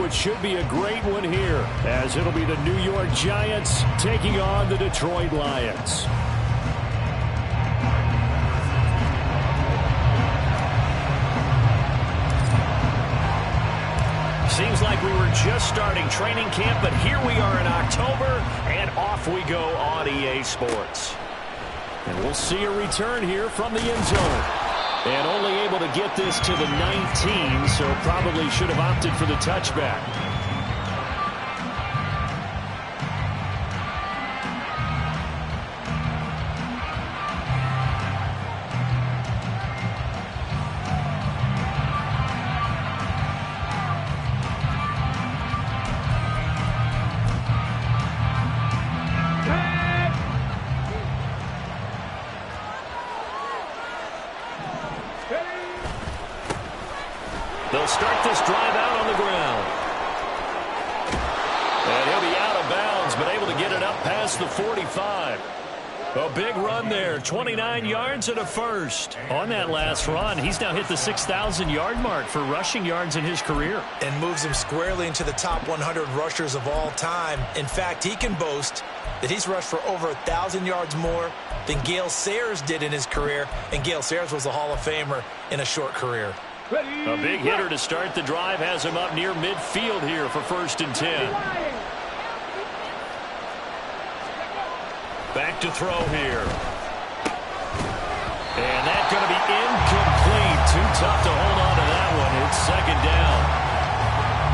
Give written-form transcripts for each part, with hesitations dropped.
it should be a great one here, as it'll be the New York Giants taking on the Detroit Lions. Seems like we were just starting training camp, but here we are in October, and off we go on EA Sports. And we'll see a return here from the end zone. And only able to get this to the 19, so probably should have opted for the touchback. They'll start this drive out on the ground. And he'll be out of bounds, but able to get it up past the 45. A big run there, 29 yards and a first. On that last run, he's now hit the 6,000-yard mark for rushing yards in his career. And moves him squarely into the top 100 rushers of all time. In fact, he can boast that he's rushed for over 1,000 yards more than Gale Sayers did in his career. And Gale Sayers was a Hall of Famer in a short career. A big hitter to start the drive has him up near midfield here for 1st and 10. Back to throw here. And that's going to be incomplete. Too tough to hold on to that one. It's 2nd down.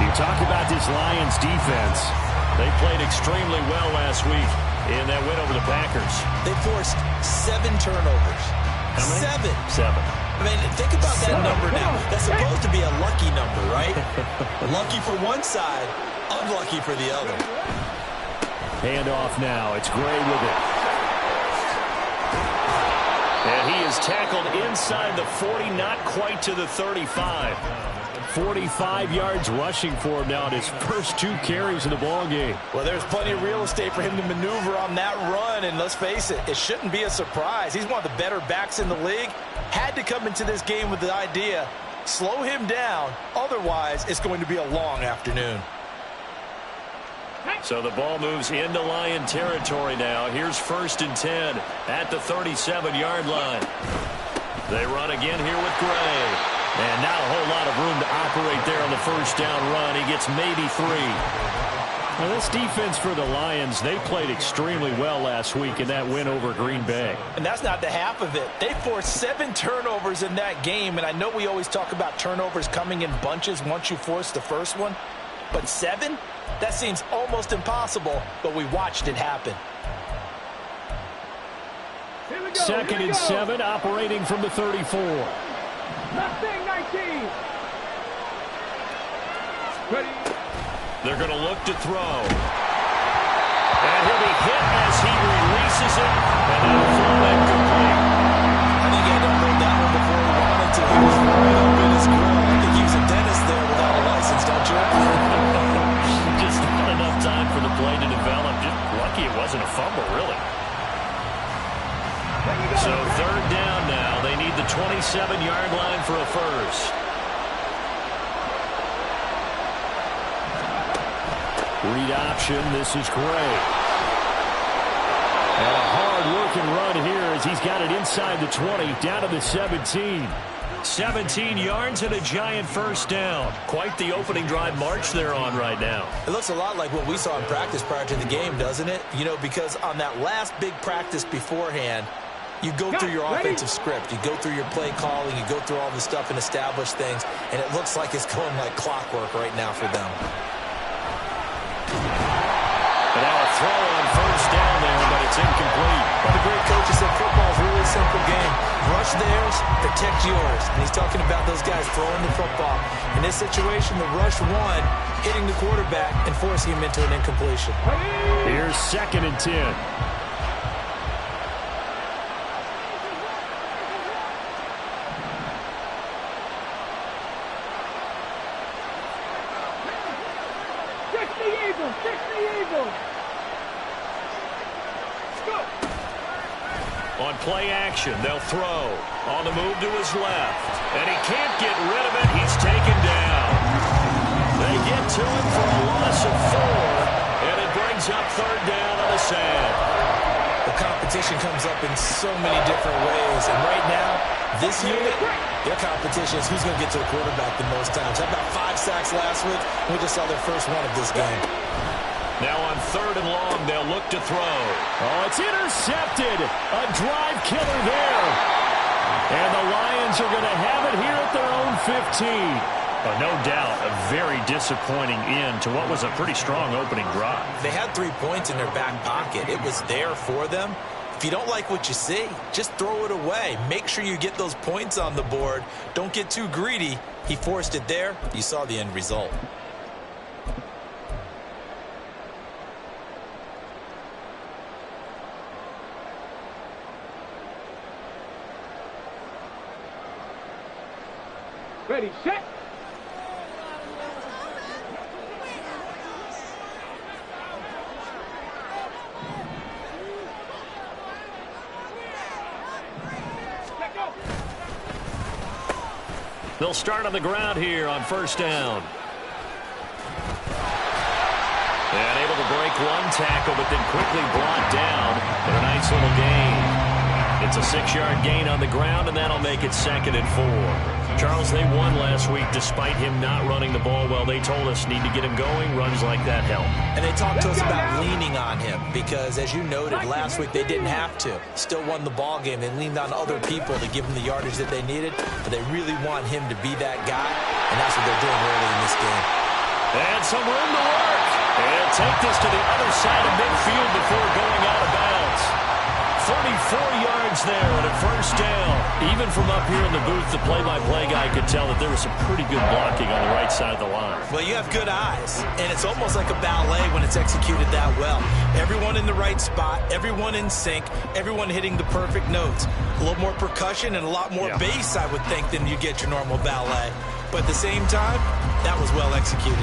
You talk about this Lions defense. They played extremely well last week in that win over the Packers. They forced 7 turnovers. How many? 7. I mean, think about that number now. That's supposed to be a lucky number, right? Lucky for one side, unlucky for the other. Handoff now. It's Gray with it. And he is tackled inside the 40, not quite to the 35. 45 yards rushing for him now in his first 2 carries of the ballgame. Well, there's plenty of real estate for him to maneuver on that run, and let's face it, it shouldn't be a surprise. He's one of the better backs in the league. Had to come into this game with the idea, slow him down, otherwise it's going to be a long afternoon. So the ball moves into Lion territory now. Here's 1st and 10 at the 37-yard line. They run again here with Gray. And not a whole lot of room to operate there on the 1st down run. He gets maybe 3. Now, this defense for the Lions, they played extremely well last week in that win over Green Bay. And that's not the half of it. They forced 7 turnovers in that game, and I know we always talk about turnovers coming in bunches once you force the first one, but 7? That seems almost impossible, but we watched it happen. 2nd and 7, operating from the 34. Left thing, 19. Ready. They're going to look to throw. And he'll be hit as he releases it. And that'll throw incomplete. I think he had to hold that one before he wanted to. He was right up in his grill. I think he was a dentist there without a license, don't you? Just not enough time for the play to develop. Just lucky it wasn't a fumble, really. So 3rd down now. They need the 27-yard line for a first. Read option. This is Gray. And a hard-working run here as he's got it inside the 20, down to the 17. 17 yards and a giant 1st down. Quite the opening drive march they're on right now. It looks a lot like what we saw in practice prior to the game, doesn't it? You know, because on that last big practice beforehand, you go through your offensive script. You go through your play calling. You go through all the stuff and establish things. And it looks like it's going like clockwork right now for them. And now a throw on 1st down there, but it's incomplete. One of the great coaches said football is a really simple game. Rush theirs, protect yours. And he's talking about those guys throwing the football. In this situation, the rush one, hitting the quarterback and forcing him into an incompletion. Here's 2nd and 10. On play action, they'll throw. On the move to his left. And he can't get rid of it. He's taken down. They get to him for a loss of 4, and it brings up third down on the sand. The competition comes up in so many different ways, and right now, this unit, their competition is who's going to get to the quarterback the most times. How about 5 sacks last week? We just saw their first one of this game. Now on third and long, they'll look to throw. Oh, it's intercepted. A drive killer there. And the Lions are going to have it here at their own 15. No doubt, a very disappointing end to what was a pretty strong opening drive. They had 3 points in their back pocket. It was there for them. If you don't like what you see, just throw it away. Make sure you get those points on the board. Don't get too greedy. He forced it there. You saw the end result. Ready, set. They'll start on the ground here on first down. And able to break one tackle, but then quickly brought down for a nice little gain. It's a 6-yard gain on the ground, and that'll make it 2nd and 4. Charles, they won last week despite him not running the ball well. They told us need to get him going. Runs like that help. And they talked to us about leaning on him because, as you noted, last week they didn't have to. Still won the ball game. They leaned on other people to give them the yardage that they needed, but they really want him to be that guy, and that's what they're doing early in this game. And some room to work. And take this to the other side of midfield before going out of bounds. 34 yards there and a first down. Even from up here in the booth, the play-by-play guy could tell that there was some pretty good blocking on the right side of the line. Well, you have good eyes, and it's almost like a ballet when it's executed that well. Everyone in the right spot, everyone in sync, everyone hitting the perfect notes. A little more percussion and a lot more bass, I would think, than you get your normal ballet. But at the same time, that was well executed.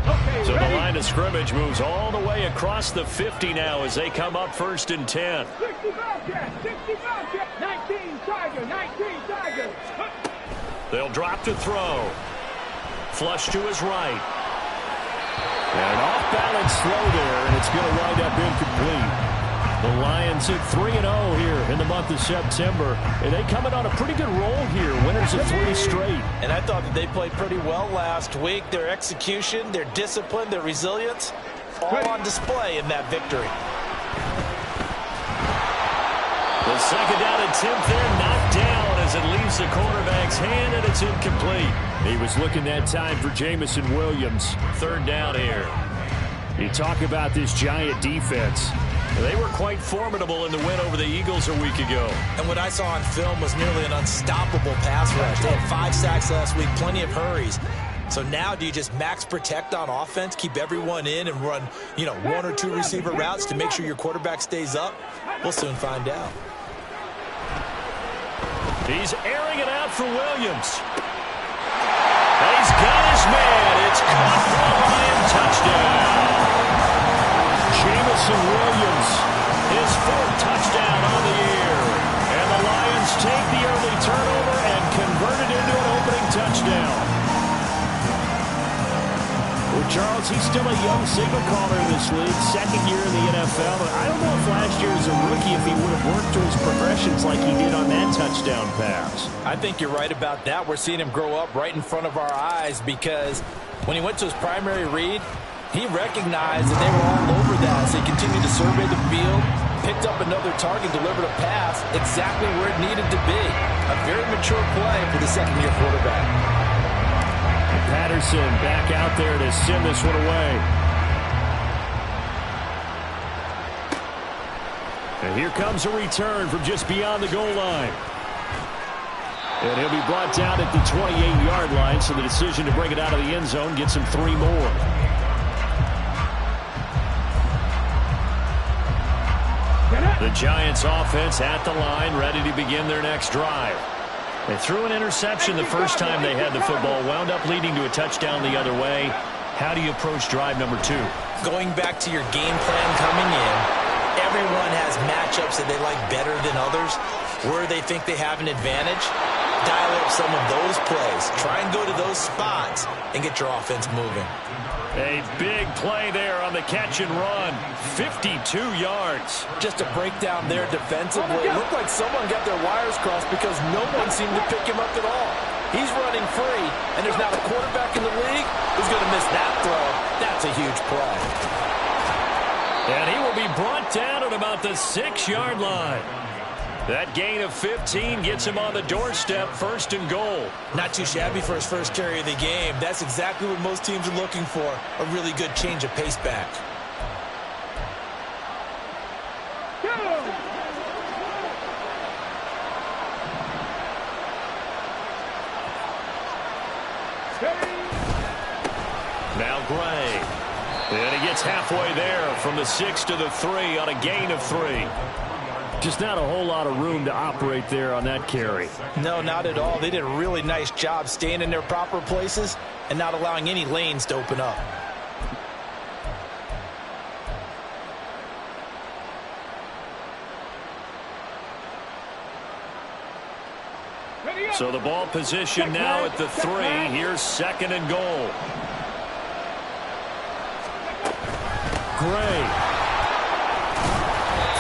Okay, so ready. The line of scrimmage moves all the way across the 50 now as they come up 1st and 10. 60 Bobcat, 60 Bobcat, 19 Tiger, 19 Tiger. They'll drop to throw. Flush to his right. And an off-balance throw there, and it's going to wind up incomplete. The Lions at 3-0 here in the month of September. And they come in on a pretty good roll here, winners of 3 straight. And I thought that they played pretty well last week. Their execution, their discipline, their resilience, all on display in that victory. The 2nd down attempt there knocked down as it leaves the quarterback's hand, and it's incomplete. He was looking that time for Jamison Williams. 3rd down here. You talk about this Giant defense. They were quite formidable in the win over the Eagles a week ago. And what I saw on film was nearly an unstoppable pass rush. They had 5 sacks last week, plenty of hurries. So now do you just max protect on offense, keep everyone in and run, 1 or 2 receiver routes to make sure your quarterback stays up? We'll soon find out. He's airing it out for Williams. And he's got his man. It's caught for a Lion touchdown. Jamison Williams, his 4th touchdown on the year. And the Lions take the early turnover and convert it into an opening touchdown. Well, Charles, he's still a young signal caller in this league, 2nd year in the NFL. But I don't know if last year as a rookie if he would have worked to his progressions like he did on that touchdown pass. I think you're right about that. We're seeing him grow up right in front of our eyes because when he went to his primary read, he recognized that they were all over that as they continued to survey the field, picked up another target, delivered a pass exactly where it needed to be. A very mature play for the 2nd-year quarterback. Patterson back out there to send this one away. And here comes a return from just beyond the goal line. And he'll be brought down at the 28-yard line, so the decision to bring it out of the end zone gets him 3 more. The Giants offense at the line, ready to begin their next drive. They threw an interception the first time they had the football, wound up leading to a touchdown the other way. How do you approach drive number 2? Going back to your game plan coming in, everyone has matchups that they like better than others, where they think they have an advantage. dial up some of those plays. Try and go to those spots and get your offense moving. A big play there on the catch and run. 52 yards. Just a breakdown there defensively. It looked like someone got their wires crossed because no one seemed to pick him up at all. He's running free, and there's not a quarterback in the league who's going to miss that throw. That's a huge play. And he will be brought down at about the 6-yard line. That gain of 15 gets him on the doorstep, 1st and goal. Not too shabby for his first carry of the game. That's exactly what most teams are looking for, a really good change of pace back. Now Gray. And he gets halfway there from the 6 to the 3 on a gain of 3. Just not a whole lot of room to operate there on that carry. No, not at all. They did a really nice job staying in their proper places and not allowing any lanes to open up. So the ball position now at the 3. Here's 2nd and goal. Gray.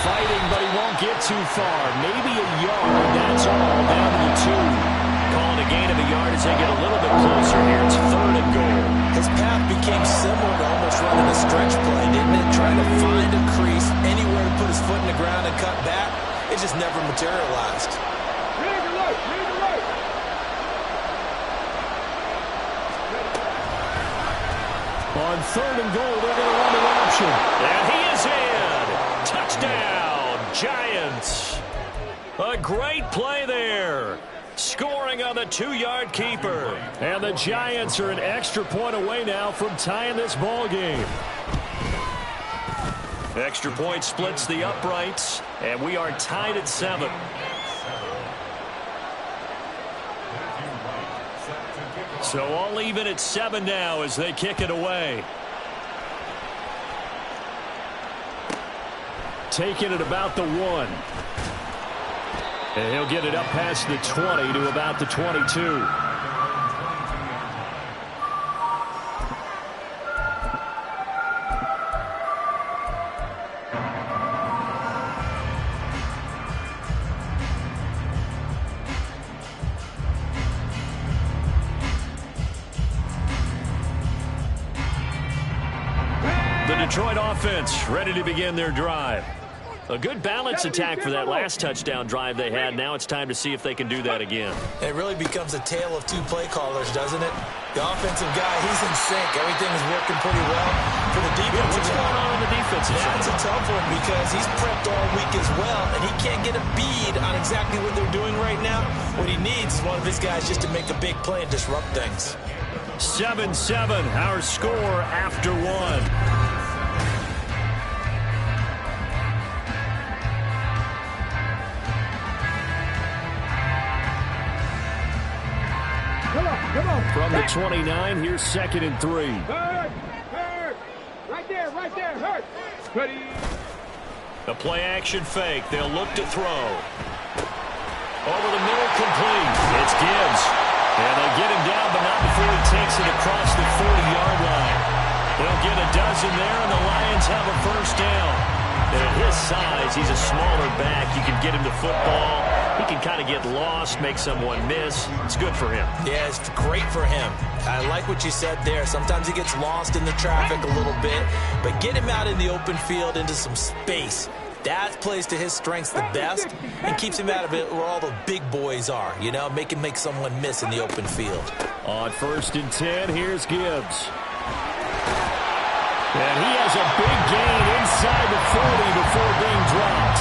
Fighting, but he won't get too far. Maybe a yard, that's all, down to the 2. Calling a gain of a yard as they get a little bit closer here. It's 3rd and goal. His path became similar to almost running a stretch play, didn't it? Trying to find a crease, anywhere to put his foot in the ground and cut back. It just never materialized. On 3rd and goal, they're going to run an option. And he is in. Touchdown, Giants. A great play there. Scoring on the 2-yard keeper. And the Giants are an extra point away now from tying this ball game. Extra point splits the uprights, and we are tied at 7. So all even at 7 now as they kick it away. Taking it about the 1. And he'll get it up past the 20 to about the 22. The Detroit offense ready to begin their drive. A good balance attack for that last touchdown drive they had. Now it's time to see if they can do that again. It really becomes a tale of 2 play callers, doesn't it? The offensive guy, he's in sync. Everything is working pretty well. For the defense, what's going on in the defensive side? That's a tough one because he's prepped all week as well, and he can't get a bead on exactly what they're doing right now. What he needs is one of his guys just to make a big play and disrupt things. 7-7, our score after 1. From the 29, here's 2nd and 3. Hurt. Right there, hurt. Ready. The play-action fake. They'll look to throw. Over the middle, complete. It's Gibbs. And they get him down, but not before he takes it across the 40-yard line. They'll get a dozen there, and the Lions have a 1st down. And at his size, he's a smaller back. You can get him the football. He can kind of get lost, make someone miss. It's good for him. Yeah, it's great for him. I like what you said there. Sometimes he gets lost in the traffic a little bit, but get him out in the open field into some space. That plays to his strengths the best and keeps him out of it where all the big boys are, you know, make someone miss in the open field. On 1st and 10, here's Gibbs. And he has a big gain inside the 40 before being dropped.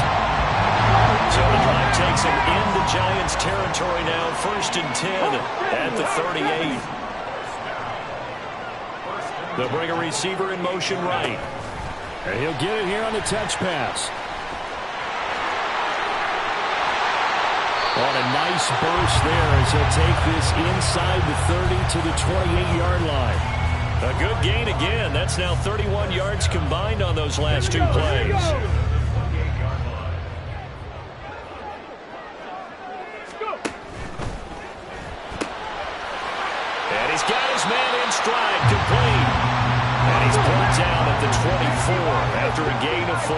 So the drive takes him into Giants territory now. 1st and 10 at the 38. They'll bring a receiver in motion right. And he'll get it here on the touch pass. On a nice burst there as he'll take this inside the 30 to the 28-yard line. A good gain again. That's now 31 yards combined on those last 2 plays. 4 after a gain of 4.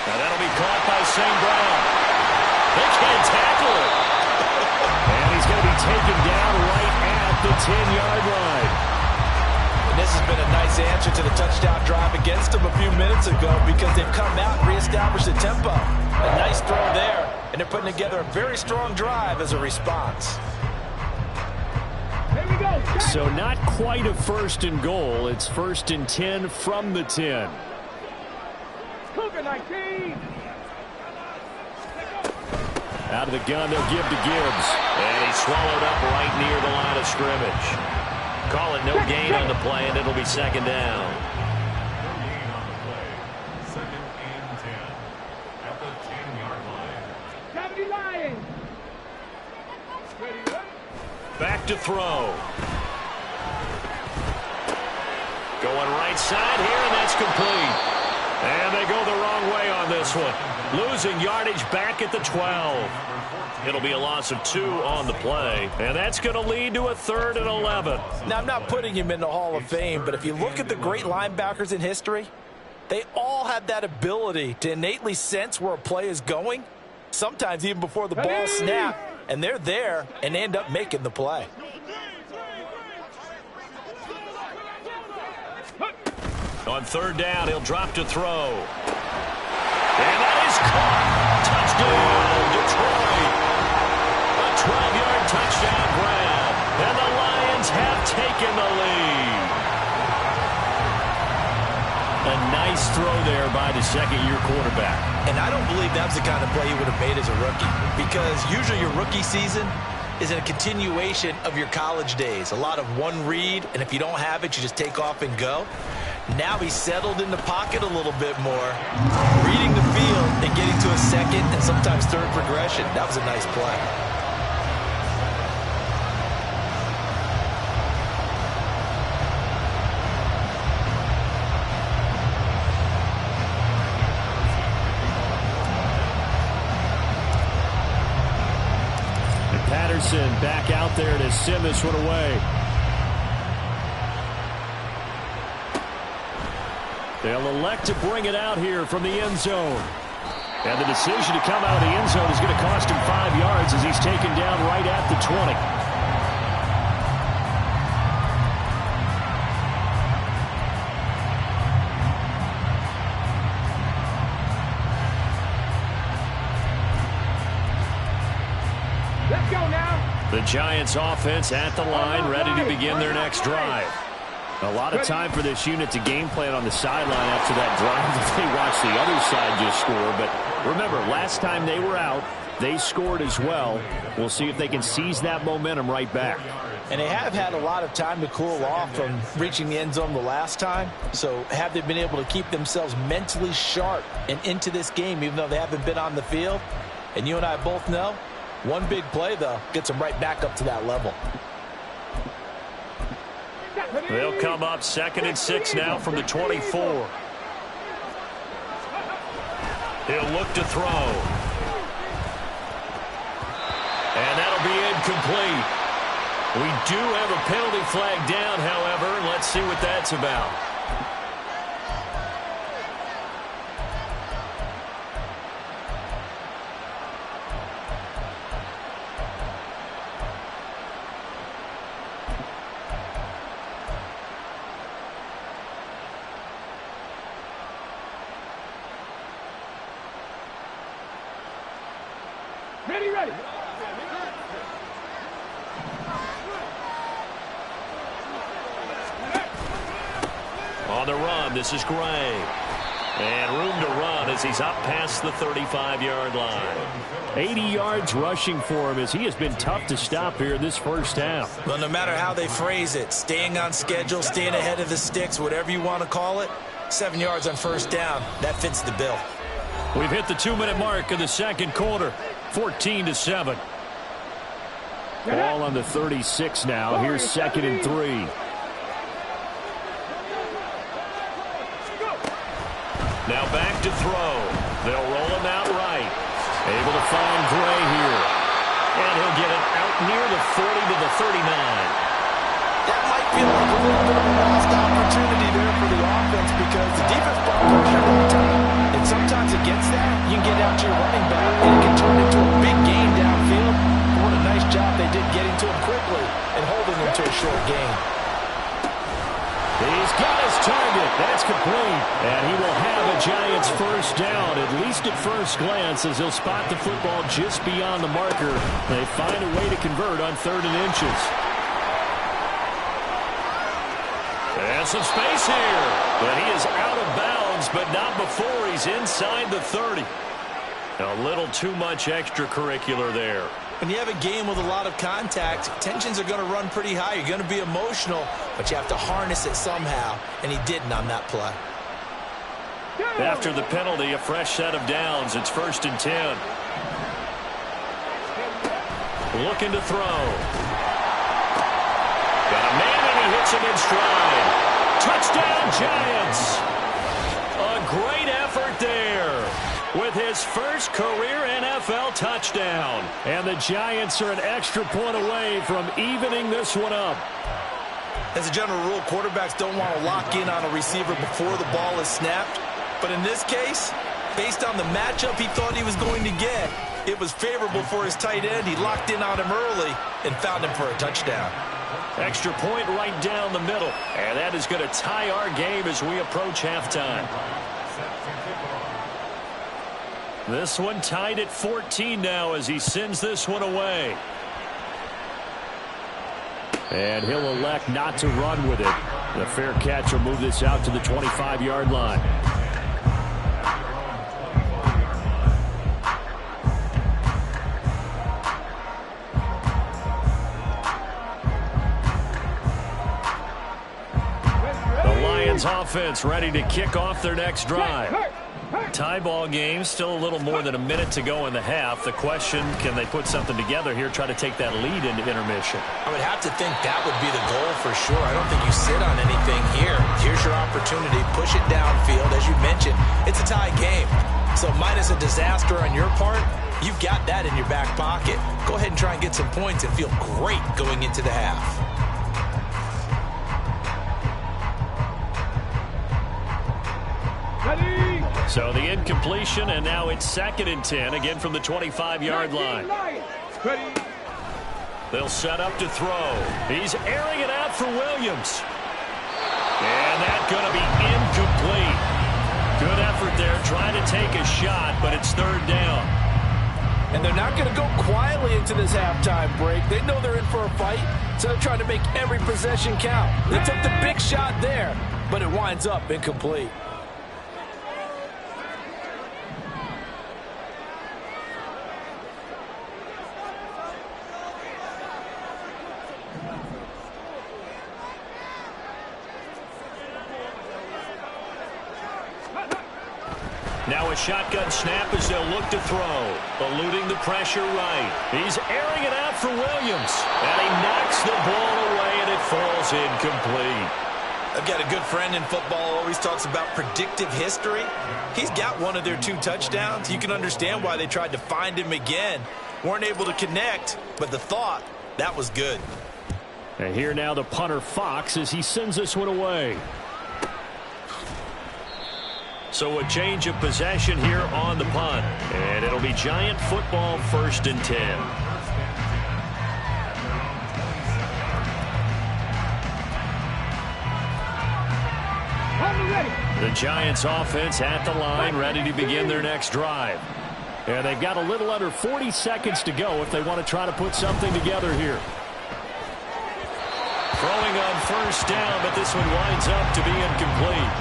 Now that'll be caught by St. Brown. They can't tackle it. And he's going to be taken down right at the 10-yard line. And this has been a nice answer to the touchdown drive against them a few minutes ago because they've come out and reestablished the tempo. A nice throw there, and they're putting together a very strong drive as a response. Here we go. So not quite a 1st and goal. It's 1st and 10 from the 10. Cougar 19. Out of the gun, they'll give to Gibbs. And he's swallowed up right near the line of scrimmage. Call it no gain on the play, and it'll be 2nd down. Gain on the play. 2nd and 10 at the 10-yard line. 70 Lions. Back to throw. Going right side here, and that's complete. And they go the wrong way on this one. Losing yardage back at the 12. It'll be a loss of 2 on the play. And that's going to lead to a 3rd and 11. Now, I'm not putting him in the Hall of Fame, but if you look at the great linebackers in history, they all have that ability to innately sense where a play is going, sometimes even before the ball snaps, and they're there and end up making the play. On 3rd down, he'll drop to throw. And that is caught. Touchdown, Detroit. A 12-yard touchdown grab. And the Lions have taken the lead. A nice throw there by the 2nd-year quarterback. And I don't believe that's the kind of play he would have made as a rookie, because usually your rookie season is a continuation of your college days. A lot of one read, and if you don't have it, you just take off and go. Now he's settled in the pocket a little bit more, reading the field and getting to a 2nd and sometimes 3rd progression. That was a nice play. And Patterson back out there to send this one away. They'll elect to bring it out here from the end zone. And the decision to come out of the end zone is going to cost him 5 yards as he's taken down right at the 20. Let's go now. The Giants offense at the line, ready to begin their next drive. A lot of time for this unit to game plan on the sideline after that drive if they watch the other side just score. But remember, last time they were out, they scored as well. We'll see if they can seize that momentum right back. And they have had a lot of time to cool off from reaching the end zone the last time. So have they been able to keep themselves mentally sharp and into this game, even though they haven't been on the field? And you and I both know, one big play, though, gets them right back up to that level. They'll come up 2nd and 6 now from the 24. He'll look to throw. And that'll be incomplete. We do have a penalty flag down, however. Let's see what that's about. Ready. On the run, this is Gray. And room to run as he's up past the 35-yard line. 80 yards rushing for him as he has been tough to stop here in this first half. Well, no matter how they phrase it, staying on schedule, staying ahead of the sticks, whatever you want to call it, 7 yards on 1st down, that fits the bill. We've hit the 2-minute mark of the 2nd quarter, 14-7. Ball on the 36 now. Here's 2nd and 3. Now back to throw. They'll roll him out right. Able to find Gray here. And he'll get it out near the 40 to the 39. That might feel like a little bit of a lost opportunity there for the offense because the defense brought pressure all the time. And sometimes against that, you can get out to your running back and it can turn into a big gain downfield. But what a nice job they did getting to him quickly and holding him to a short gain. He's got his target. That's complete. And he will have a Giants first down, at least at first glance, as he'll spot the football just beyond the marker. They find a way to convert on 3rd and inches. And some space here. But he is out of bounds, but not before he's inside the 30. A little too much extracurricular there. When you have a game with a lot of contact, tensions are going to run pretty high. You're going to be emotional, but you have to harness it somehow, and he didn't on that play. After the penalty, a fresh set of downs. It's 1st and 10. Looking to throw. Got a man, and he hits him in stride. Touchdown, Giants. A great effort there with his first career NFL touchdown. And the Giants are an extra point away from evening this one up. As a general rule, quarterbacks don't want to lock in on a receiver before the ball is snapped. But in this case, based on the matchup he thought he was going to get, it was favorable for his tight end. He locked in on him early and found him for a touchdown. Extra point right down the middle. And that is going to tie our game as we approach halftime. This one tied at 14 now as he sends this one away. And he'll elect not to run with it. The fair catch will move this out to the 25-yard line. The Lions offense ready to kick off their next drive. Tie ball game, still a little more than a minute to go in the half. The question, can they put something together here, try to take that lead into intermission? I would have to think that would be the goal for sure. I don't think you sit on anything here. Here's your opportunity. Push it downfield. As you mentioned, it's a tie game. So minus a disaster on your part, you've got that in your back pocket. Go ahead and try and get some points and feel great going into the half. So the incompletion, and now it's 2nd and 10, again from the 25-yard line. They'll set up to throw. He's airing it out for Williams. And that's going to be incomplete. Good effort there, trying to take a shot, but it's 3rd down. And they're not going to go quietly into this halftime break. They know they're in for a fight, so they're trying to make every possession count. They took the big shot there, but it winds up incomplete. Now a shotgun snap as they'll look to throw. Eluding the pressure right. He's airing it out for Williams. And he knocks the ball away, and it falls incomplete. I've got a good friend in football, always talks about predictive history. He's got one of their 2 touchdowns. You can understand why they tried to find him again. Weren't able to connect, but the thought, that was good. And here now the punter Fox as he sends this one away. So a change of possession here on the punt. And it'll be Giant football, 1st and 10. The Giants offense at the line, ready to begin their next drive. And they've got a little under 40 seconds to go if they want to try to put something together here. Throwing on 1st down, but this one winds up to be incomplete.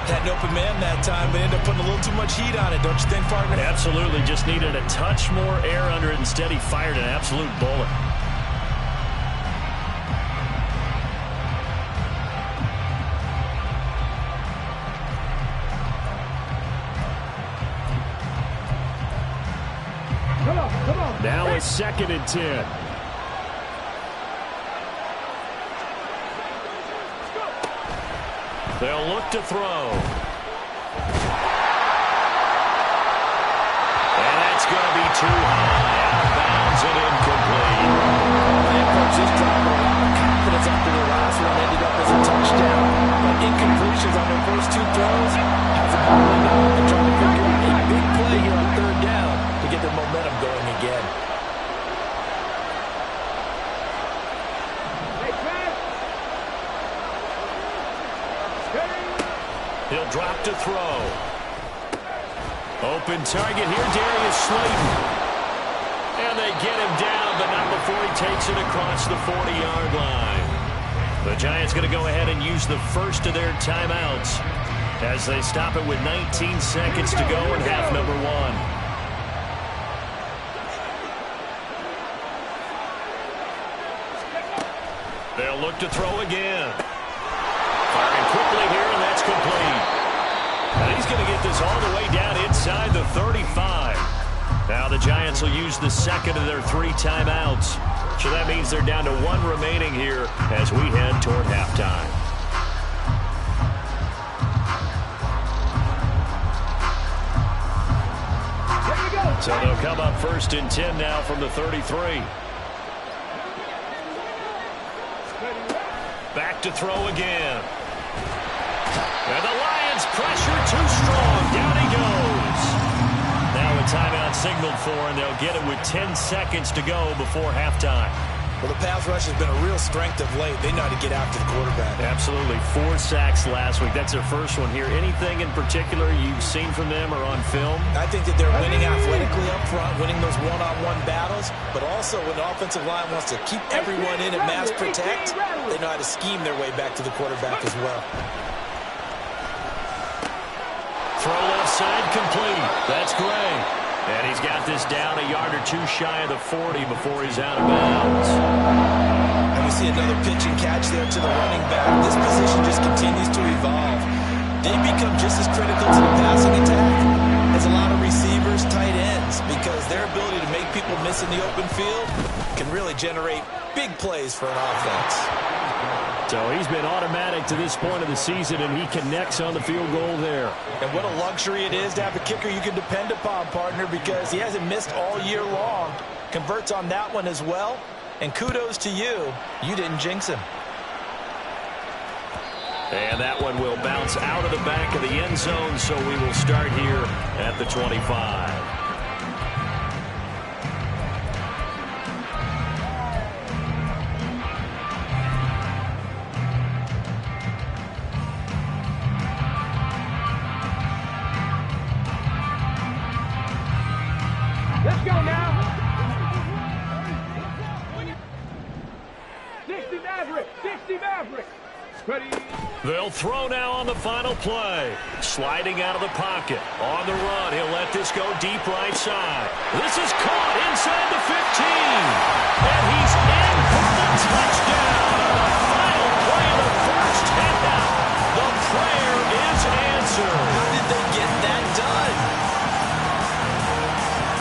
Had an open man that time, but ended up putting a little too much heat on it, don't you think, partner? Absolutely. Just needed a touch more air under it. Instead, he fired an absolute bullet. Come on. Now it's 2nd and 10. They'll look to throw. too high, out of bounds and incomplete. That coach just dropped a lot of confidence after the last one ended up as a touchdown. But incompletions on their first two throws has them holding up and trying to figure out a big play here on third down to get their momentum going again. He'll drop to throw. Open target here, Darius Slayton. And they get him down, but not before he takes it across the 40-yard line. The Giants going to go ahead and use the first of their timeouts as they stop it with 19 seconds to go in half number one. They'll look to throw again. Firing quickly here, and that's complete. And he's going to get this all the way down inside the 35. Now the Giants will use the second of their 3 timeouts. So that means they're down to 1 remaining here as we head toward halftime. So they'll come up first and 10 now from the 33. Back to throw again. And the Lions pressure too strong. Down he goes. Now a timeout signaled for, and they'll get it with 10 seconds to go before halftime. Well, the pass rush has been a real strength of late. They know how to get after the quarterback. Absolutely. 4 sacks last week. That's their first one here. Anything in particular you've seen from them or on film? I think that they're winning athletically up front, winning those one-on-one battles, but also when the offensive line wants to keep everyone in and mass protect, they know how to scheme their way back to the quarterback as well. Throw left side complete. That's great. And he's got this down a yard or 2 shy of the 40 before he's out of bounds. And we see another pitch and catch there to the running back. This position just continues to evolve. They become just as critical to the passing attack as a lot of receivers, tight ends, because their ability to make people miss in the open field can really generate big plays for an offense. So he's been automatic to this point of the season, and he connects on the field goal there. And what a luxury it is to have a kicker you can depend upon, partner, because he hasn't missed all year long. Converts on that one as well. And kudos to you. You didn't jinx him. And that one will bounce out of the back of the end zone, so we will start here at the 25. Let's go now. 60 Maverick. 60 Maverick. Ready. They'll throw now on the final play. Sliding out of the pocket. On the run, he'll let this go deep right side. This is caught inside the 15. And he's in for the touchdown on the final play of the first half. The prayer is answered. How did they get that done?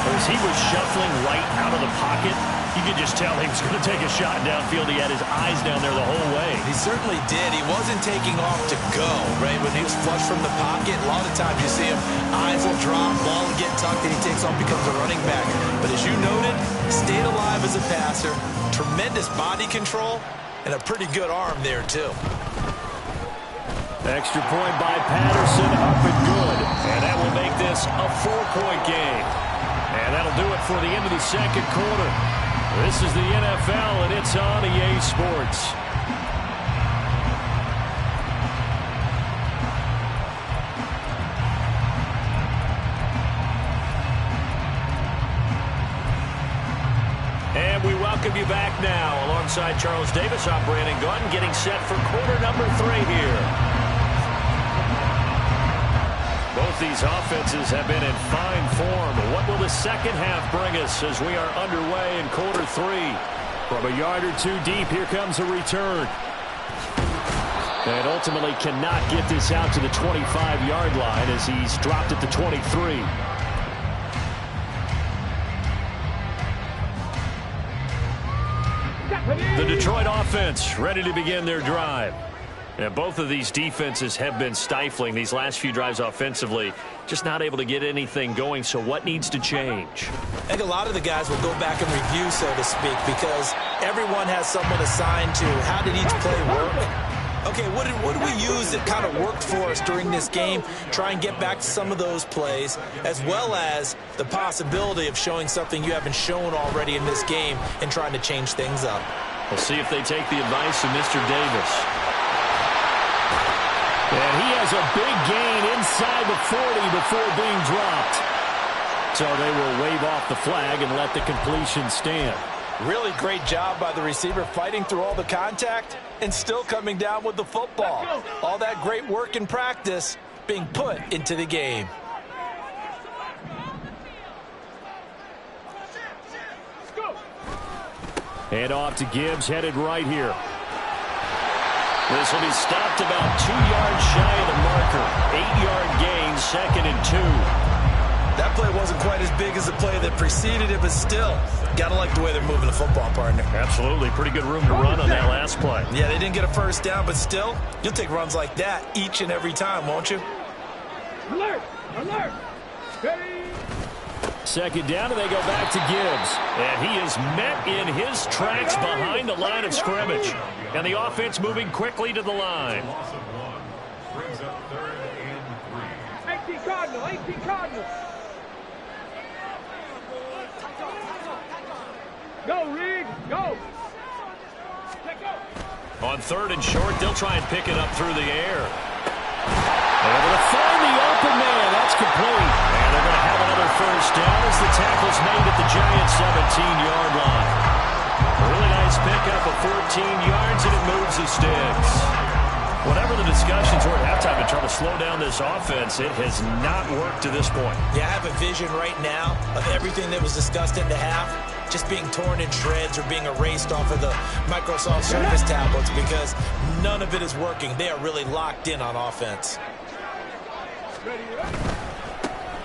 As he was shuffling right out of the pocket, you could just tell he was going to take a shot downfield. He had his eyes down there the whole way. He certainly did. He wasn't taking off to go, right? When he was flush from the pocket, a lot of times you see him, eyes will drop, ball will get tucked, and he takes off, becomes a running back. But as you noted, stayed alive as a passer, tremendous body control, and a pretty good arm there, too. Extra point by Patterson, up and good. And that will make this a 4-point game. And that'll do it for the end of the second quarter. This is the NFL, and it's on EA Sports. And we welcome you back now. Alongside Charles Davis, I'm Brandon Gunn, getting set for quarter number 3 here. Both these offenses have been in fine form. What will the second half bring us as we are underway in quarter 3? From a yard or 2 deep, here comes a return. And ultimately cannot get this out to the 25-yard line as he's dropped at the 23. The Detroit offense ready to begin their drive. Yeah, both of these defenses have been stifling these last few drives offensively. Just not able to get anything going, so what needs to change? I think a lot of the guys will go back and review, so to speak, because everyone has someone assigned to how did each play work. Okay, what did we use that kind of worked for us during this game? Try and get back to some of those plays, as well as the possibility of showing something you haven't shown already in this game and trying to change things up. We'll see if they take the advice of Mr. Davis. And he has a big gain inside the 40 before being dropped. So they will wave off the flag and let the completion stand. Really great job by the receiver fighting through all the contact and still coming down with the football. All that great work in practice being put into the game. Head off to Gibbs, headed right here. This will be stopped about 2 yards shy of the marker. 8-yard gain, 2nd and 2. That play wasn't quite as big as the play that preceded it, but still, got to like the way they're moving the football, partner. Absolutely. Pretty good room to run on that last play. Yeah, they didn't get a first down, but still, you'll take runs like that each and every time, won't you? Alert! Alert! Ready! 2nd down, and they go back to Gibbs. And he is met in his tracks behind the line of scrimmage. And the offense moving quickly to the line. 18 Cardinal, 18 Cardinal. Go, Reed, go. On 3rd and short, they'll try and pick it up through the air. Able to find the open man. That's complete. And they're going to have another first down as the tackle's made at the Giants' 17-yard line. A really nice pickup of 14 yards, and it moves the sticks. Whatever the discussions were at halftime to try to slow down this offense, it has not worked to this point. Yeah, I have a vision right now of everything that was discussed at the half just being torn in shreds or being erased off of the Microsoft Surface tablets because none of it is working. They are really locked in on offense.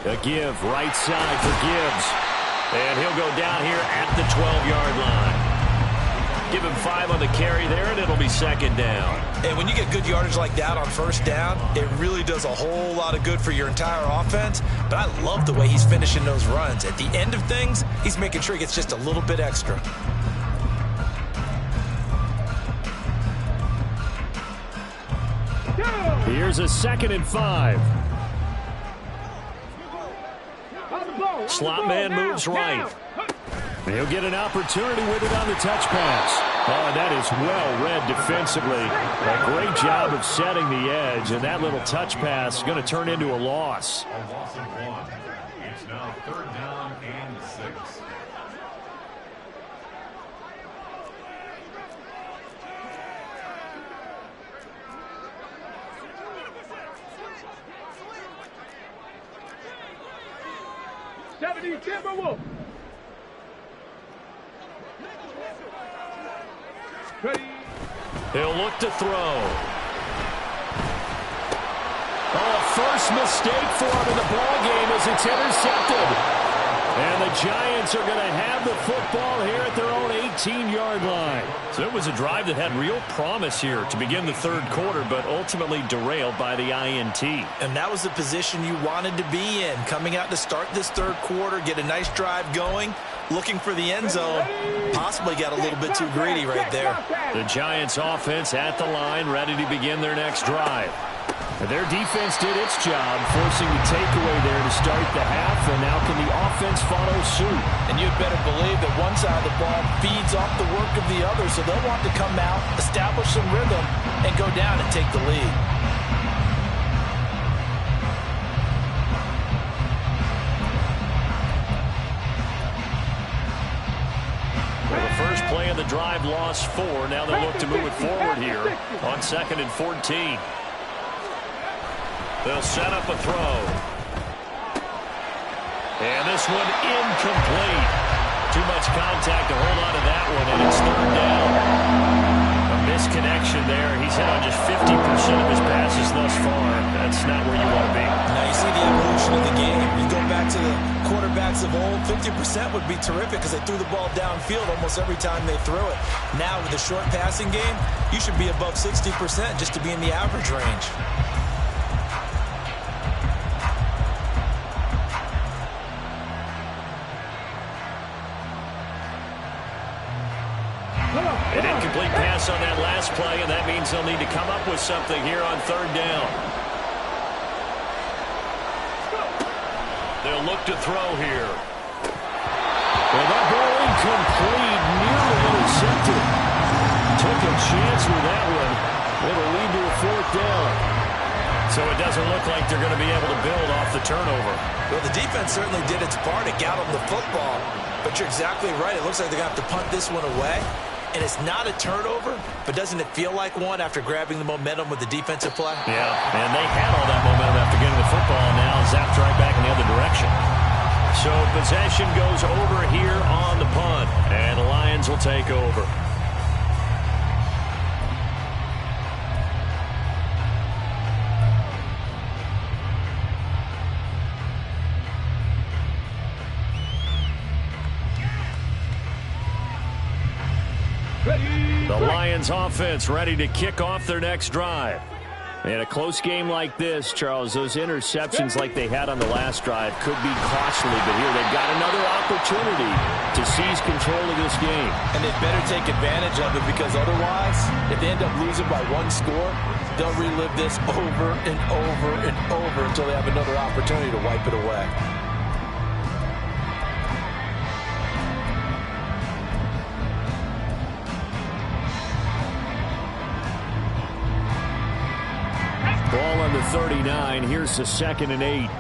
A give, right side for Gibbs. And he'll go down here at the 12-yard line. Give him 5 on the carry there, and it'll be 2nd down. And when you get good yardage like that on first down, it really does a whole lot of good for your entire offense. But I love the way he's finishing those runs. At the end of things, he's making sure he gets just a little bit extra. Here's a 2nd and 5. Slot man moves right. He'll get an opportunity with it on the touch pass. Oh, and that is well read defensively. A great job of setting the edge, and that little touch pass is going to turn into a loss. A loss of 1. It's now 3rd down and 6. Timberwolf. Ready. He'll look to throw. Oh, first mistake for him in the ballgame as it's intercepted. And the Giants are going to have the football here at their own 18-yard line. So it was a drive that had real promise here to begin the 3rd quarter, but ultimately derailed by the INT. And that was the position you wanted to be in. Coming out to start this 3rd quarter, get a nice drive going, looking for the end zone. Possibly got a little bit too greedy right there. The Giants offense at the line, ready to begin their next drive. And their defense did its job, forcing the takeaway there to start the half, and now can the offense follow suit? And you'd better believe that one side of the ball feeds off the work of the other, so they'll want to come out, establish some rhythm, and go down and take the lead. Well, the first play of the drive lost 4. Now they'll look to move it forward here on 2nd and 14. They'll set up a throw. And this one incomplete. Too much contact to hold on to that one, and it's 3rd down. A misconnection there. He's hit on just 50% of his passes thus far. That's not where you want to be. Now you see the evolution of the game. You go back to the quarterbacks of old, 50% would be terrific because they threw the ball downfield almost every time they threw it. Now with the short passing game, you should be above 60% just to be in the average range. An incomplete pass on that last play, and that means they'll need to come up with something here on third down. They'll look to throw here. Well, that ball incomplete, nearly intercepted. Took a chance with that one. It'll lead to a fourth down. So it doesn't look like they're going to be able to build off the turnover. Well, the defense certainly did its part. It got them the football. But you're exactly right. It looks like they're going to have to punt this one away. And it's not a turnover, but doesn't it feel like one after grabbing the momentum with the defensive play? Yeah, and they had all that momentum after getting the football, and now zapped right back in the other direction. So possession goes over here on the punt, and the Lions will take over. The Lions offense ready to kick off their next drive. In a close game like this, Charles, those interceptions like they had on the last drive could be costly, but here they've got another opportunity to seize control of this game. And they better take advantage of it because otherwise, if they end up losing by one score, they'll relive this over and over and over until they have another opportunity to wipe it away. Ball on the 39. Here's the 2nd and 8.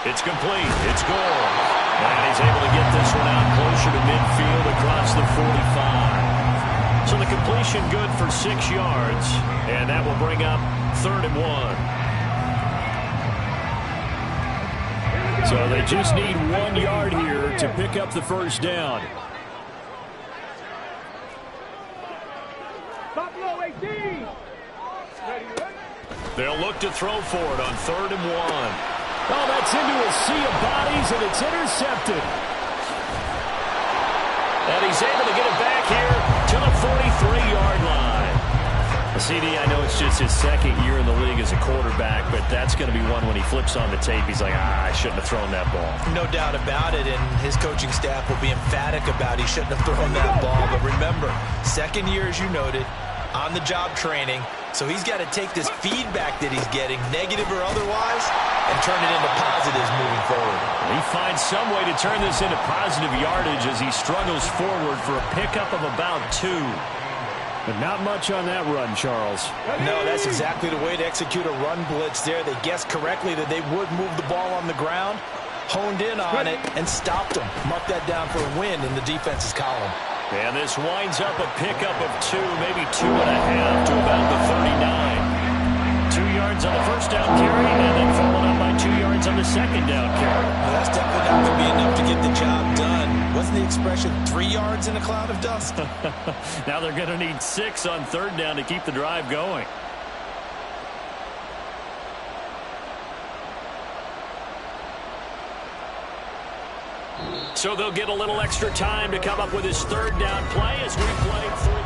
It's complete. It's gone. And he's able to get this one out closer to midfield across the 45. So the completion good for 6 yards. And that will bring up 3rd and 1. So they just need 1 yard here to pick up the first down. They'll look to throw for it on 3rd and 1. Oh, that's into a sea of bodies, and it's intercepted. And he's able to get it back here to the 43-yard line. CD, I know it's just his 2nd year in the league as a quarterback, but that's going to be one when he flips on the tape. He's like, I shouldn't have thrown that ball. No doubt about it, and his coaching staff will be emphatic about he shouldn't have thrown that ball. But remember, 2nd year, as you noted, on-the-job training. So he's got to take this feedback that he's getting, negative or otherwise, and turn it into positives moving forward. He finds some way to turn this into positive yardage as he struggles forward for a pickup of about 2. But not much on that run, Charles. No, that's exactly the way to execute a run blitz there. They guessed correctly that they would move the ball on the ground, honed in on it, and stopped them. Mark that down for a win in the defense's column. And this winds up a pickup of 2, maybe 2.5 to about the 39. 2 yards on the first down carry, and then followed up by 2 yards on the second down carry. Well, that's definitely not going to be enough to get the job done. Wasn't the expression 3 yards in a cloud of dust? Now they're going to need 6 on third down to keep the drive going. So they'll get a little extra time to come up with his third down play as we play through.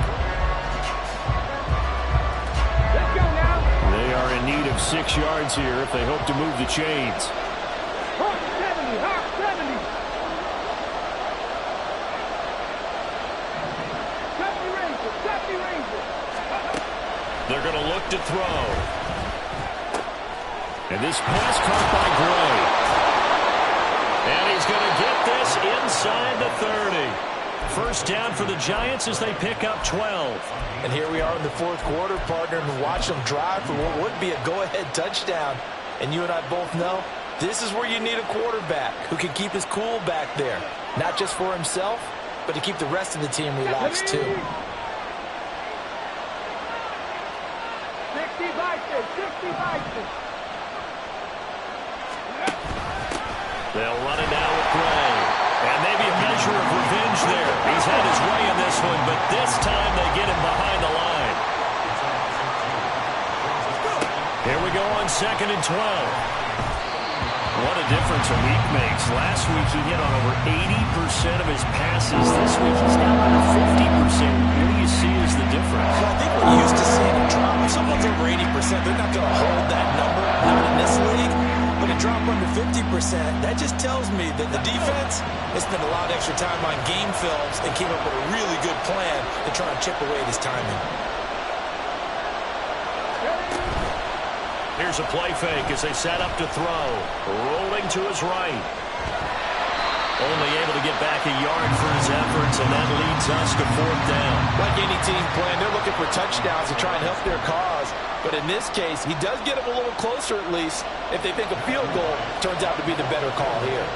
Let's go now. They are in need of 6 yards here if they hope to move the chains. Hawk 70, Hawk 70. Safety Ranger. They're going to look to throw. And this pass caught by Gray. And he's going to get this inside the 30. First down for the Giants as they pick up 12. And here we are in the 4th quarter, partner, and watch them drive for what would be a go-ahead touchdown. And you and I both know this is where you need a quarterback who can keep his cool back there. Not just for himself, but to keep the rest of the team relaxed too. 60 Vikings, 60 Vikings. They'll run it now with Gray. And maybe a measure of revenge there. He's had his way in this one, but this time they get him behind the line. go on 2nd and 12. What a difference a week makes. Last week he hit on over 80% of his passes. This week he's down under 50%. What do you see as the difference? Well, I think we're used to seeing a drop. If someone's over 80%, they're not going to hold that number, not in this league. But a drop under 50%, that just tells me that the defense has spent a lot of extra time on game films and came up with a really good plan to try and chip away at his timing. Here's a play fake as they set up to throw. Rolling to his right. Only able to get back a yard for his efforts, and that leads us to 4th down. Like any team playing, they're looking for touchdowns to try and help their cause. But in this case, he does get them a little closer at least if they think a field goal turns out to be the better call here.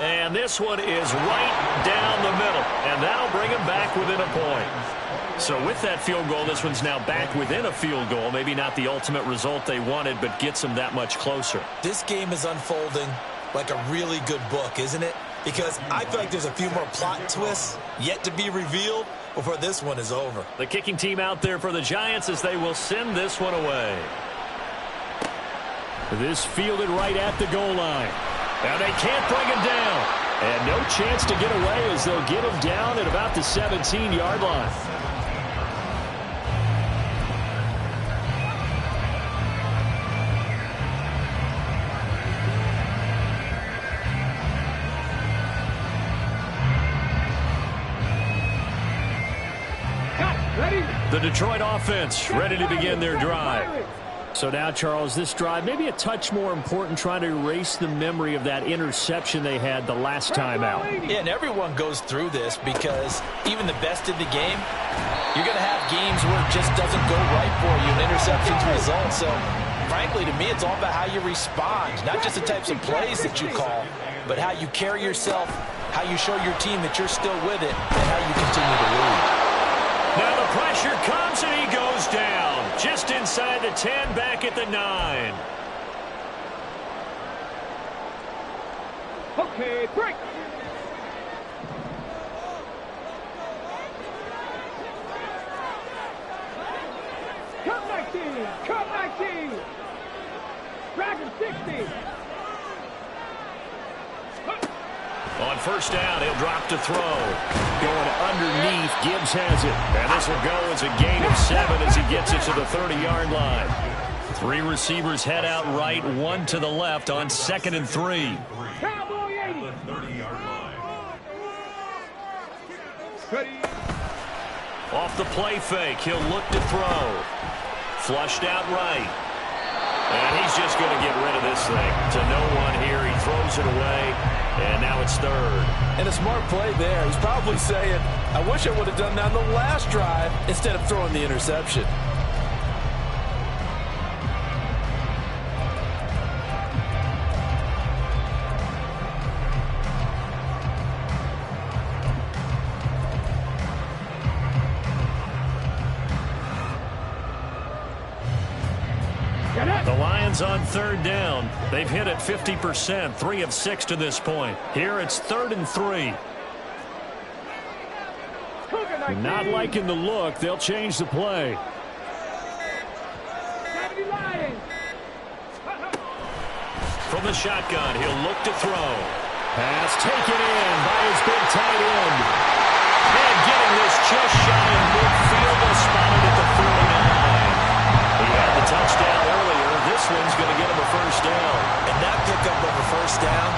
And this one is right down the middle. And that'll bring him back within a point. So with that field goal, this one's now back within a field goal. Maybe not the ultimate result they wanted, but gets them that much closer. This game is unfolding like a really good book, isn't it? Because I feel like there's a few more plot twists yet to be revealed before this one is over. The kicking team out there for the Giants as they will send this one away. This fielded right at the goal line. Now they can't bring him down. And no chance to get away as they'll get him down at about the 17-yard line. The Detroit offense ready to begin their drive. So now, Charles, this drive maybe a touch more important, trying to erase the memory of that interception they had the last time out. Yeah, and everyone goes through this because even the best in the game, you're going to have games where it just doesn't go right for you, and interceptions result. So, frankly, to me, it's all about how you respond, not just the types of plays that you call, but how you carry yourself, how you show your team that you're still with it, and how you continue to lead. Now the pressure comes and he goes down. Just inside the 10, back at the 9. Okay, break. Cut 19, cut 19. Dragon 60. On first down, he'll drop to throw. Going underneath, Gibbs has it. And this will go as a gain of 7 as he gets it to the 30-yard line. 3 receivers head out right, 1 to the left on 2nd and 3. Cowboy 80. Ready. Off the play fake, he'll look to throw. Flushed out right. And he's just going to get rid of this thing. To no one here, he throws it away. And now it's 3rd. And a smart play there. He's probably saying, I wish I would have done that on the last drive instead of throwing the interception. The Lions on 3rd down. They've hit it 50%, 3 of 6 to this point. Here it's 3rd and 3. Not liking the look. They'll change the play. From the shotgun, he'll look to throw. Pass taken in by his big tight end. And getting this just shy of midfield, they'll spot it at the 49. He had the touchdown earlier. This one's going to get him a first down. And that pickup of a first down,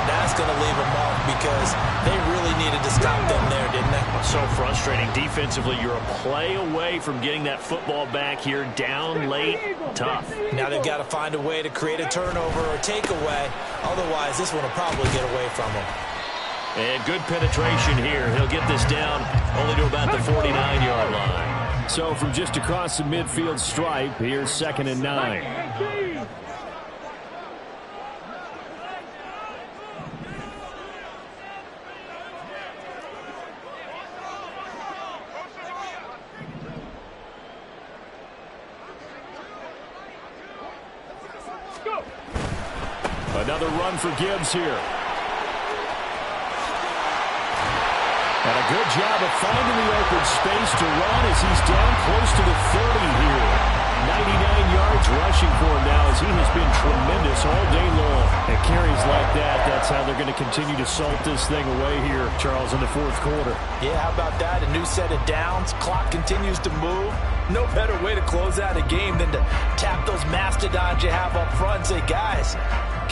that's going to leave a mark because they really needed to stop them there, didn't they? So frustrating. Defensively, you're a play away from getting that football back here. Down late, tough. Now they've got to find a way to create a turnover or takeaway. Otherwise, this one will probably get away from them. And good penetration here. He'll get this down only to about the 49-yard line. So from just across the midfield stripe, here's 2nd and 9. Another run for Gibbs here. And a good job of finding the open space to run as he's down close to the 30 here. 99 yards rushing for him now as he has been tremendous all day long. And carries like that, that's how they're going to continue to salt this thing away here, Charles, in the fourth quarter. Yeah, how about that? A new set of downs. Clock continues to move. No better way to close out a game than to tap those mastodons you have up front and say, guys,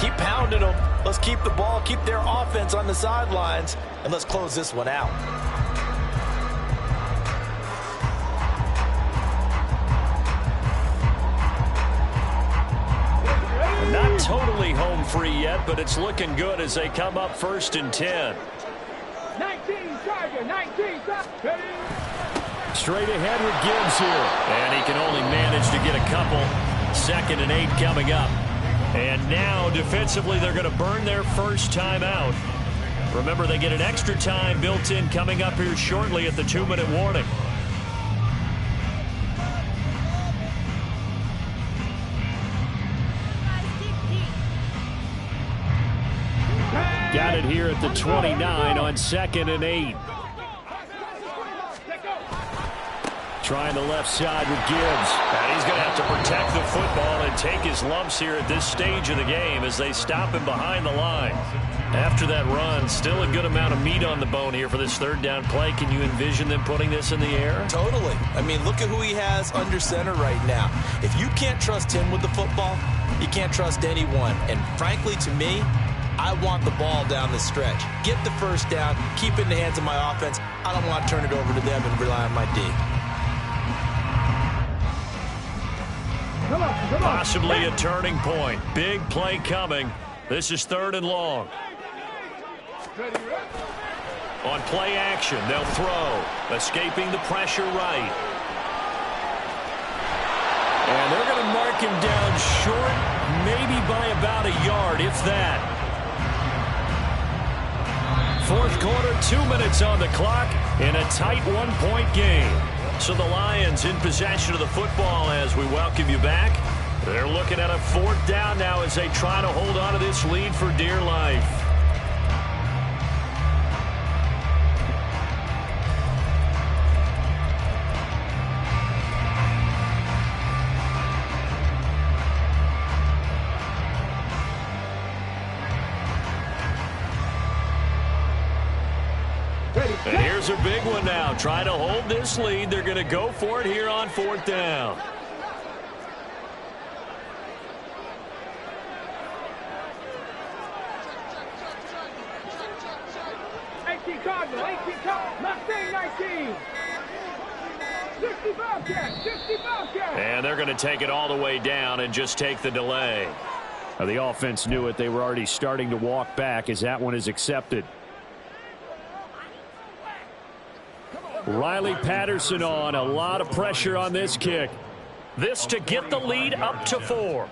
keep pounding them. Let's keep the ball, keep their offense on the sidelines, and let's close this one out. Not totally home free yet, but it's looking good as they come up 1st and 10. 19 Charger, 19 Charger. Straight ahead with Gibbs here. And he can only manage to get a couple. 2nd and 8 coming up. And now, defensively, they're going to burn their first time out. Remember, they get an extra time built in coming up here shortly at the 2-minute warning. Got it here at the 29 on 2nd and 8. Trying the left side with Gibbs. And he's going to have to protect the football and take his lumps here at this stage of the game as they stop him behind the line. After that run, still a good amount of meat on the bone here for this 3rd down play. Can you envision them putting this in the air? Totally. I mean, look at who he has under center right now. If you can't trust him with the football, you can't trust anyone. And frankly, to me, I want the ball down the stretch. Get the first down, keep it in the hands of my offense. I don't want to turn it over to them and rely on my D. Possibly a turning point. Big play coming. This is 3rd and long. On play action, they'll throw. Escaping the pressure right. And they're going to mark him down short, maybe by about a yard, if that. 4th quarter, 2 minutes on the clock in a tight 1-point game. So the Lions in possession of the football as we welcome you back. They're looking at a 4th down now as they try to hold on to this lead for dear life. And here's a big one now. Trying to hold this lead. They're going to go for it here on 4th down. Cardinal, 18 Cardinal, Mustang 19. 60 Bobcat, 60 Bobcat. And they're going to take it all the way down and just take the delay. Now, the offense knew it. They were already starting to walk back as that one is accepted. Riley Patterson on. A lot of pressure on this kick. This to get the lead up to 4.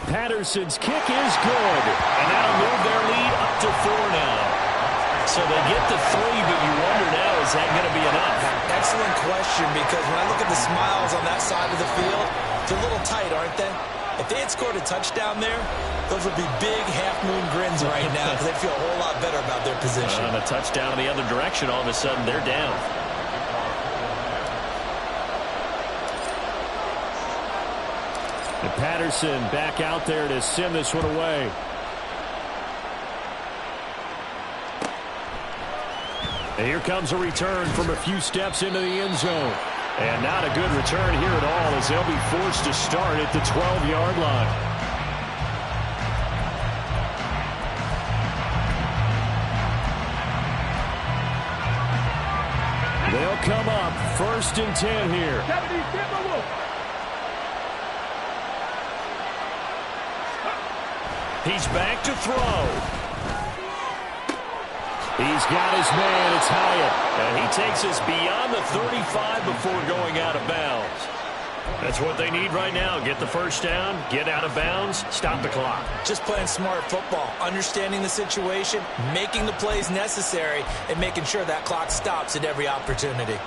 Patterson's kick is good. And that'll move their lead up to 4 now. So they get the 3, but you wonder now, is that going to be enough? Excellent question, because when I look at the smiles on that side of the field, they're a little tight, aren't they? If they had scored a touchdown there, those would be big half-moon grins right now because they feel a whole lot better about their position. And a touchdown in the other direction, all of a sudden they're down. And Patterson back out there to send this one away. And here comes a return from a few steps into the end zone. And not a good return here at all as they'll be forced to start at the 12-yard line. They'll come up 1st and 10 here. He's back to throw. He's got his man. It's Hyatt. And he takes us beyond the 35 before going out of bounds. That's what they need right now. Get the first down, get out of bounds, stop the clock. Just playing smart football, understanding the situation, making the plays necessary, and making sure that clock stops at every opportunity.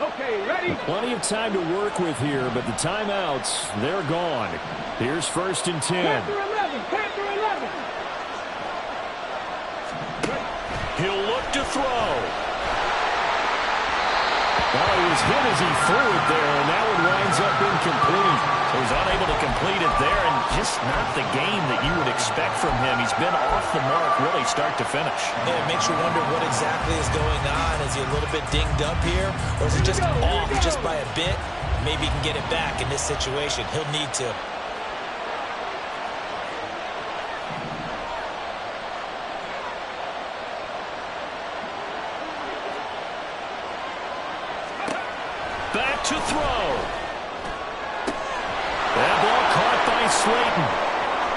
Okay, Okay, ready? Plenty of time to work with here, but the timeouts, they're gone. Here's 1st and 10. Panther 11, Panther 11. He'll look to throw. Well, he was hit as he threw it there, and that one winds up incomplete. So he's unable to complete it there, and just not the game that you would expect from him. He's been off the mark really start to finish. Yeah, it makes you wonder what exactly is going on. Is he a little bit dinged up here, or is it just off just by a bit? Maybe he can get it back in this situation. He'll need to. Back to throw. That ball caught by Slayton.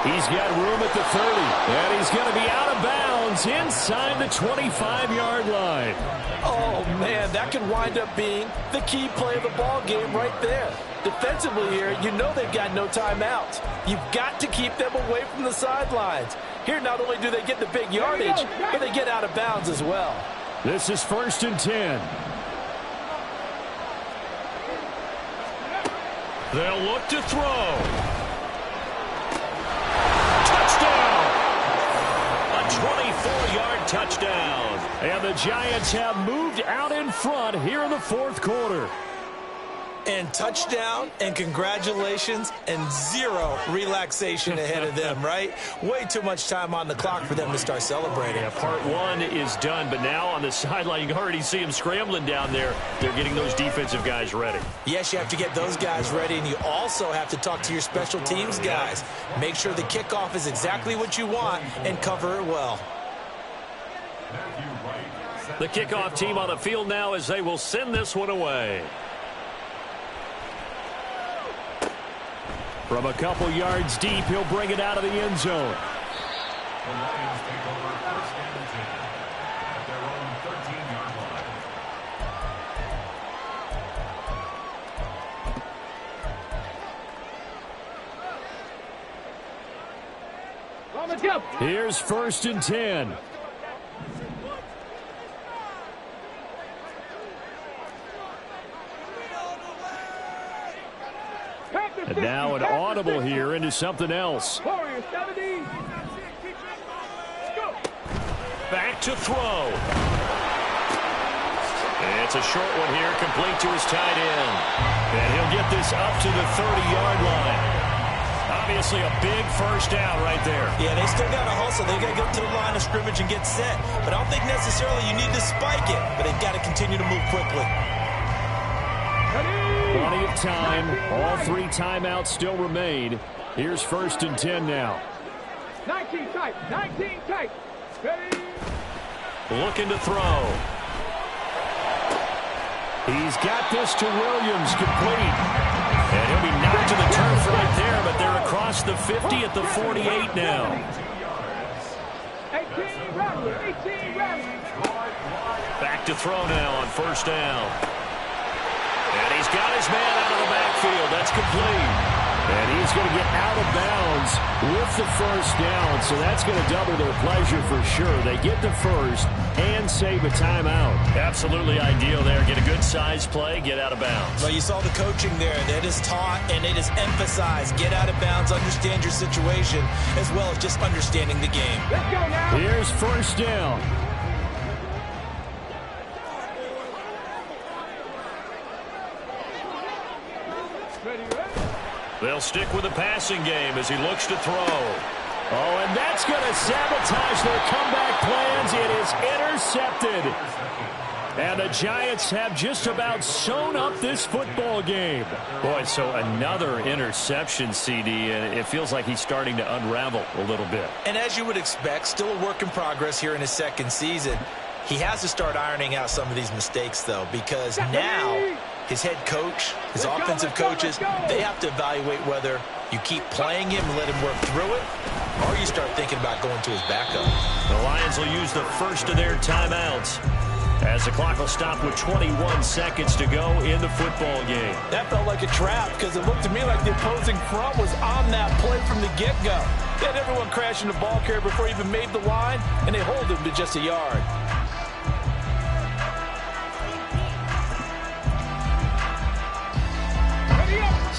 He's got room at the 30, and he's going to be out of bounds inside the 25-yard line. Oh, man, that could wind up being the key play of the ball game right there. Defensively here, you know they've got no timeouts. You've got to keep them away from the sidelines. Here, not only do they get the big yardage, but they get out of bounds as well. This is 1st and 10. They'll look to throw. Touchdown! A 24-yard touchdown. And the Giants have moved out in front here in the 4th quarter. And touchdown, and congratulations, and zero relaxation ahead of them, right? Way too much time on the clock for them to start celebrating. Yeah, part one is done, but now on the sideline, you can already see them scrambling down there. They're getting those defensive guys ready. Yes, you have to get those guys ready, and you also have to talk to your special teams guys. Make sure the kickoff is exactly what you want and cover it well. The kickoff team on the field now as they will send this one away. From a couple yards deep, he'll bring it out of the end zone. The Lions take over 1st and 10 at their own 13-yard line. Here's 1st and 10. And now an audible here into something else. Warriors 70. Back to throw. It's a short one here, complete to his tight end. And he'll get this up to the 30-yard line. Obviously a big first down right there. Yeah, they still got to hustle. They got to go to the line of scrimmage and get set. But I don't think necessarily you need to spike it. But they've got to continue to move quickly. Plenty of time. All 3 timeouts still remain. Here's 1st and 10 now. 19 tight. 19 tight. Ready. Looking to throw. He's got this to Williams, complete. And he'll be knocked to the turf right there, but they're across the 50 at the 48 now. 18 Rattler. 18 Rattler. Back to throw now on 1st down. And he's got his man out of the backfield. That's complete. And he's going to get out of bounds with the 1st down, so that's going to double their pleasure for sure. They get the 1st and save a timeout. Absolutely ideal there. Get a good size play, get out of bounds. Well, you saw the coaching there. That is taught and it is emphasized. Get out of bounds, understand your situation, as well as just understanding the game. Let's go now. Here's 1st down. They'll stick with the passing game as he looks to throw. Oh, and that's going to sabotage their comeback plans. It is intercepted. And the Giants have just about sewn up this football game. Boy, so another interception, CD, and it feels like he's starting to unravel a little bit. And as you would expect, still a work in progress here in his 2nd season. He has to start ironing out some of these mistakes, though, because now his head coach, his offensive coaches, they have to evaluate whether you keep playing him and let him work through it, or you start thinking about going to his backup. The Lions will use the first of their timeouts as the clock will stop with 21 seconds to go in the football game. That felt like a trap because it looked to me like the opposing front was on that play from the get-go. They had everyone crashing the ball carrier before he even made the line, and they hold him to just a yard.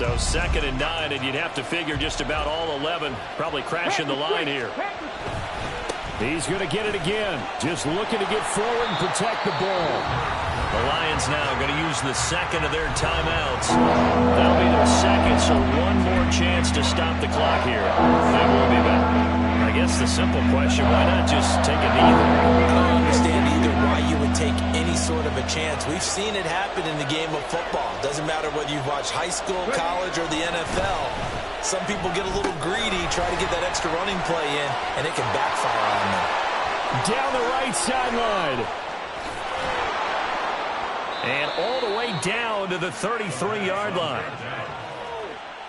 So 2nd and 9, and you'd have to figure just about all 11 probably crashing the line here. He's going to get it again. Just looking to get forward and protect the ball. The Lions now going to use the second of their timeouts. That'll be their second, so one more chance to stop the clock here. They will be back. I guess the simple question, why not just take a knee there? I don't understand either why you would take any sort of a chance. We've seen it happen in the game of football. Doesn't matter whether you've watched high school, college, or the NFL. Some people get a little greedy, try to get that extra running play in, and it can backfire on them. Down the right sideline. And all the way down to the 33-yard line.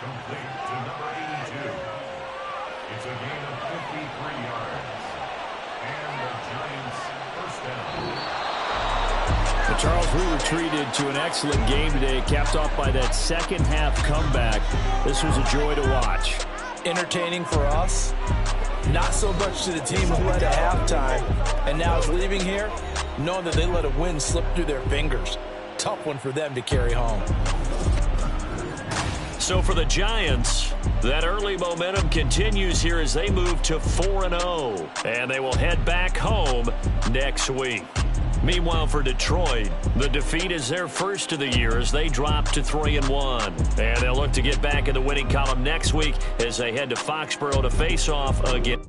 Complete to number 82. It's a gain of 53 yards. And the Giants first down. But Charles, we retreated to an excellent game today, capped off by that second-half comeback. This was a joy to watch. Entertaining for us. Not so much to the team who led at halftime and now is leaving here, knowing that they let a win slip through their fingers. Tough one for them to carry home. So for the Giants, that early momentum continues here as they move to 4-0. And they will head back home next week. Meanwhile, for Detroit, the defeat is their first of the year as they drop to 3-1. And they'll look to get back in the winning column next week as they head to Foxborough to face off again.